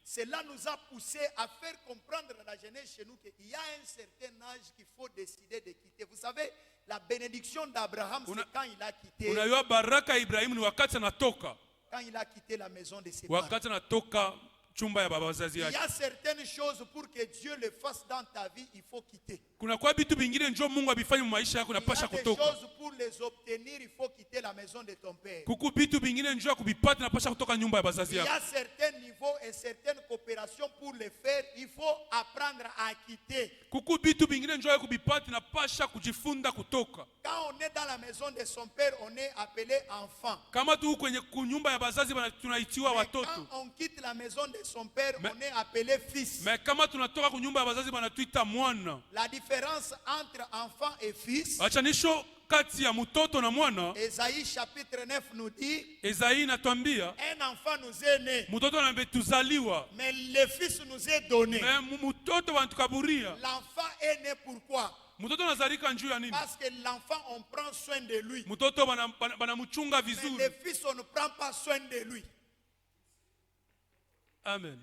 Cela nous a poussé à faire comprendre à la jeunesse chez nous qu'il y a un certain âge qu'il faut décider de quitter. Vous savez, la bénédiction d'Abraham, c'est quand il a quitté. Quand il a quitté la maison de ses parents. Il y a certaines choses pour que Dieu le fasse dans ta vie, il faut quitter. Il y a des choses pour les obtenir, il faut quitter la maison de ton père. Il y a certains niveaux et certaines coopérations pour les faire, il faut apprendre à quitter. Quand on est dans la maison de son père, on est appelé enfant. Mais quand on quitte la maison de son père, on est appelé fils. La différence entre enfant et fils, Ésaïe chapitre 9 nous dit, un enfant nous est né, mais le fils nous est donné. L'enfant est né pourquoi? Parce que l'enfant, on prend soin de lui. Mais le fils, on ne prend pas soin de lui. Amen.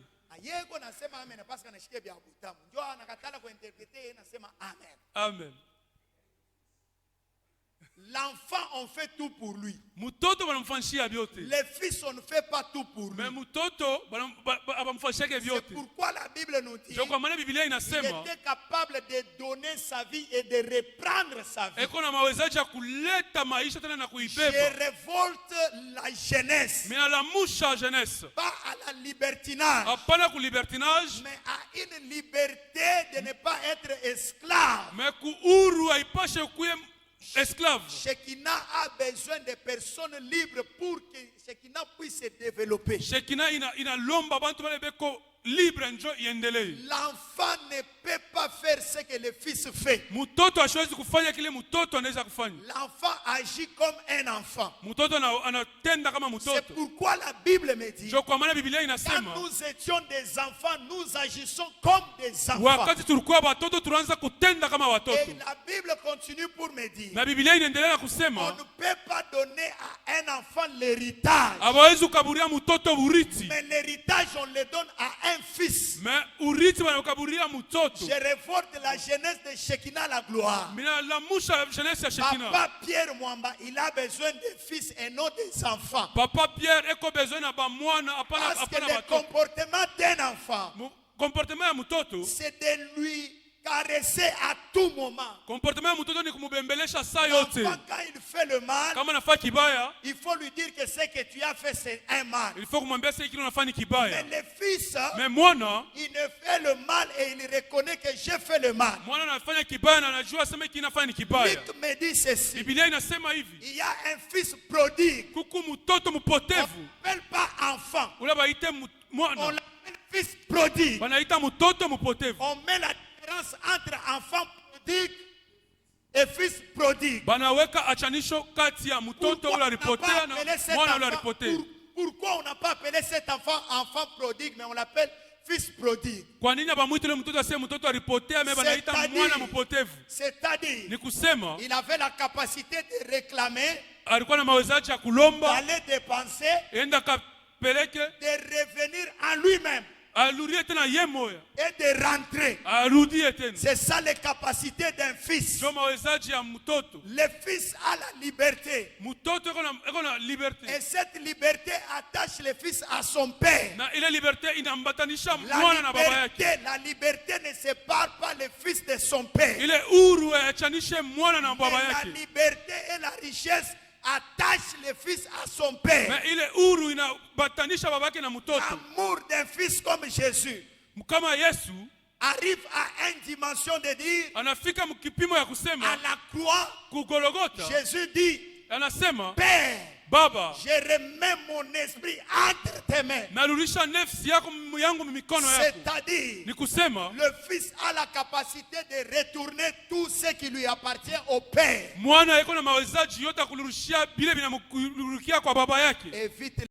Amen. L'enfant, on fait tout pour lui. Le fils, on ne fait pas tout pour lui. C'est pourquoi la Bible nous dit qu'il était capable de donner sa vie et de reprendre sa vie. Je révolte la jeunesse. Pas à la libertinage, mais à une liberté de ne pas être esclave. Esclave. Shekinah a besoin de personnes libres pour que Shekinah puisse se développer. L'enfant ne peut pas faire ce que le fils fait. L'enfant agit comme un enfant. C'est pourquoi la Bible me dit, quand nous étions des enfants, nous agissons comme des enfants. Et la Bible continue pour me dire, on ne peut pas donner à un enfant l'héritage, mais l'héritage on le donne à un fils. Je révolte la jeunesse de Shekinah la gloire. Papa Pierre Mwamba, il a besoin de fils et non des enfants. Parce que le comportement d'un enfant, c'est de lui caresser à tout moment. L'enfant, quand il fait le mal, il faut lui dire que ce que tu as fait, c'est un mal. Mais le fils, il ne fait le mal et il reconnaît que j'ai fait le mal. Luc me dit ceci. Il y a un fils prodigue. On n'appelle pas enfant. On l'appelle fils prodigue. On met la entre enfant prodigue et fils prodigue. Pourquoi on n'a pas appelé cet enfant enfant prodigue, mais on l'appelle fils prodigue? C'est-à-dire, il avait la capacité de réclamer, d'aller dépenser, de revenir à lui-même et de rentrer. C'est ça les capacités d'un fils. Le fix a la liberté. Et cette liberté attache le fils à son père. La liberté ne sépare pas le fils de son père. Mais la liberté et la richesse attache le fils à son père. L'amour d'un fils comme Jésus arrive à une dimension de dire, à la croix, Jésus dit, Père, Baba, je remets mon esprit entre tes mains. C'est-à-dire, le fils a la capacité de retourner tout ce qui lui appartient au Père. Et vite